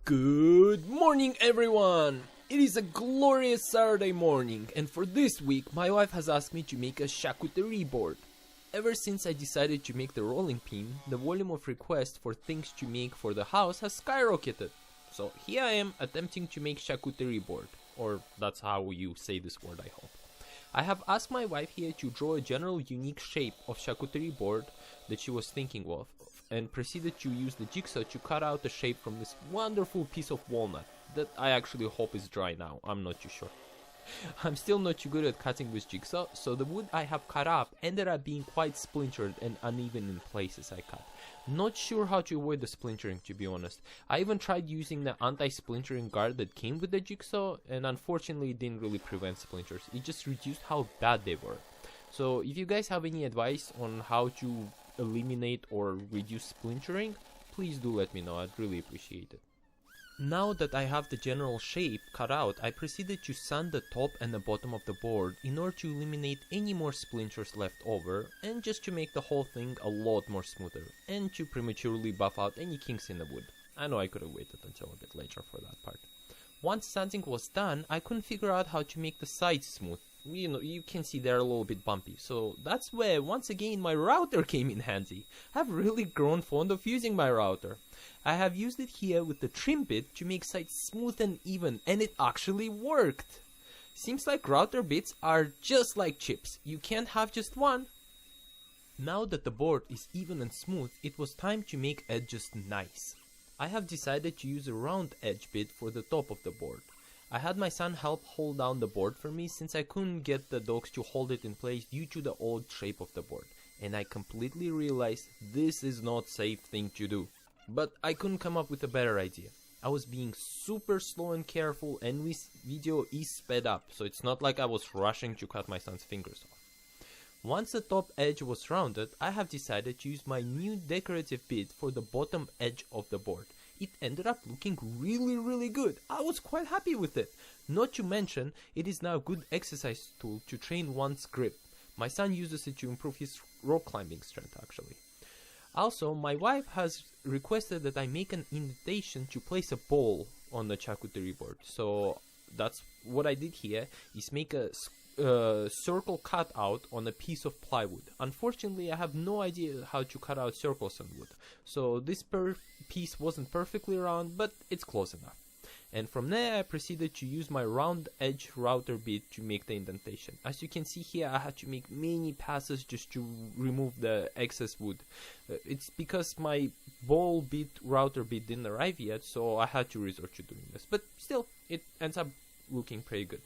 Good morning, everyone! It is a glorious Saturday morning, and for this week my wife has asked me to make a charcuterie board. Ever since I decided to make the rolling pin, the volume of requests for things to make for the house has skyrocketed. So here I am attempting to make charcuterie board, or that's how you say this word, I hope. I have asked my wife here to draw a general unique shape of charcuterie board that she was thinking of, and proceeded to use the jigsaw to cut out the shape from this wonderful piece of walnut that I actually hope is dry now. I'm not too sure. I'm still not too good at cutting with jigsaw, so the wood I have cut up ended up being quite splintered and uneven in places I cut. Not sure how to avoid the splintering, to be honest. I even tried using the anti-splintering guard that came with the jigsaw, and unfortunately it didn't really prevent splinters. It just reduced how bad they were. So if you guys have any advice on how to eliminate or reduce splintering, please do let me know. I'd really appreciate it. Now that I have the general shape cut out, I proceeded to sand the top and the bottom of the board in order to eliminate any more splinters left over, and just to make the whole thing a lot more smoother, and to prematurely buff out any kinks in the wood. I know I could have waited until a bit later for that part. Once sanding was done, I couldn't figure out how to make the sides smooth. You can see they're a little bit bumpy, so that's where once again my router came in handy. I've really grown fond of using my router. I have used it here with the trim bit to make sides smooth and even, and it actually worked. Seems like router bits are just like chips, you can't have just one. Now that the board is even and smooth, it was time to make edges nice. I have decided to use a round edge bit for the top of the board. I had my son help hold down the board for me since I couldn't get the dogs to hold it in place due to the old shape of the board, and I completely realized this is not a safe thing to do. But I couldn't come up with a better idea. I was being super slow and careful, and this video is sped up, so it's not like I was rushing to cut my son's fingers off. Once the top edge was rounded, I have decided to use my new decorative bit for the bottom edge of the board. It ended up looking really good. I was quite happy with it. Not to mention, it is now a good exercise tool to train one's grip. My son uses it to improve his rock climbing strength actually. Also, my wife has requested that I make an invitation to place a bowl on the charcuterie board. So that's what I did here, is make a circle cut out on a piece of plywood. Unfortunately, I have no idea how to cut out circles on wood, so this piece wasn't perfectly round, but it's close enough. And from there I proceeded to use my round edge router bit to make the indentation. As you can see here, I had to make many passes just to remove the excess wood. It's because my ball bit router bit didn't arrive yet, so I had to resort to doing this, but still it ends up looking pretty good.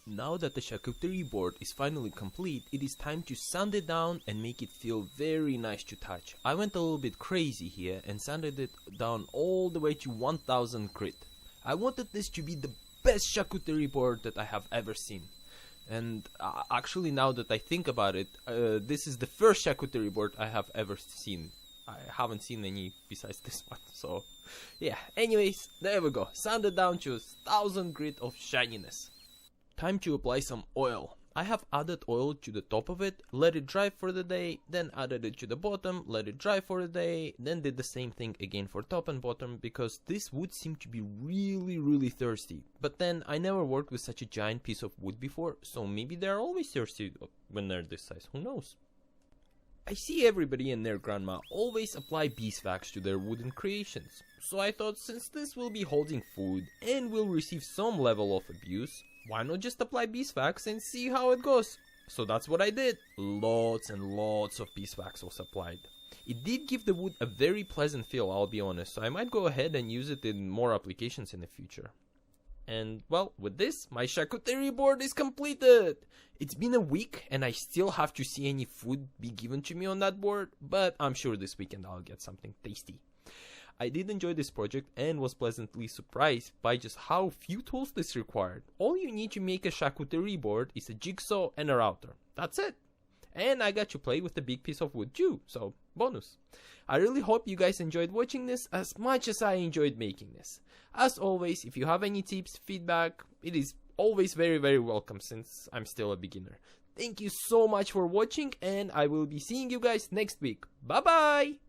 Now that the charcuterie board is finally complete, it is time to sand it down and make it feel very nice to touch. I went a little bit crazy here and sanded it down all the way to 1000 grit. I wanted this to be the best charcuterie board that I have ever seen. And actually, now that I think about it, this is the first charcuterie board I have ever seen. I haven't seen any besides this one, so yeah. Anyways, there we go, sanded down to 1000 grit of shininess. Time to apply some oil. I have added oil to the top of it, let it dry for the day, then added it to the bottom, let it dry for the day, then did the same thing again for top and bottom, because this wood seemed to be really thirsty. But then I never worked with such a giant piece of wood before, so maybe they're always thirsty when they're this size, who knows. I see everybody and their grandma always apply beeswax to their wooden creations, so I thought since this will be holding food and will receive some level of abuse, why not just apply beeswax and see how it goes? So that's what I did. Lots and lots of beeswax was applied. It did give the wood a very pleasant feel, I'll be honest, so I might go ahead and use it in more applications in the future. And well, with this, my charcuterie board is completed! It's been a week and I still have to see any food be given to me on that board, but I'm sure this weekend I'll get something tasty. I did enjoy this project and was pleasantly surprised by just how few tools this required. All you need to make a charcuterie board is a jigsaw and a router. That's it. And I got to play with a big piece of wood too, so bonus. I really hope you guys enjoyed watching this as much as I enjoyed making this. As always, if you have any tips, feedback, it is always very welcome since I'm still a beginner. Thank you so much for watching, and I will be seeing you guys next week. Bye bye!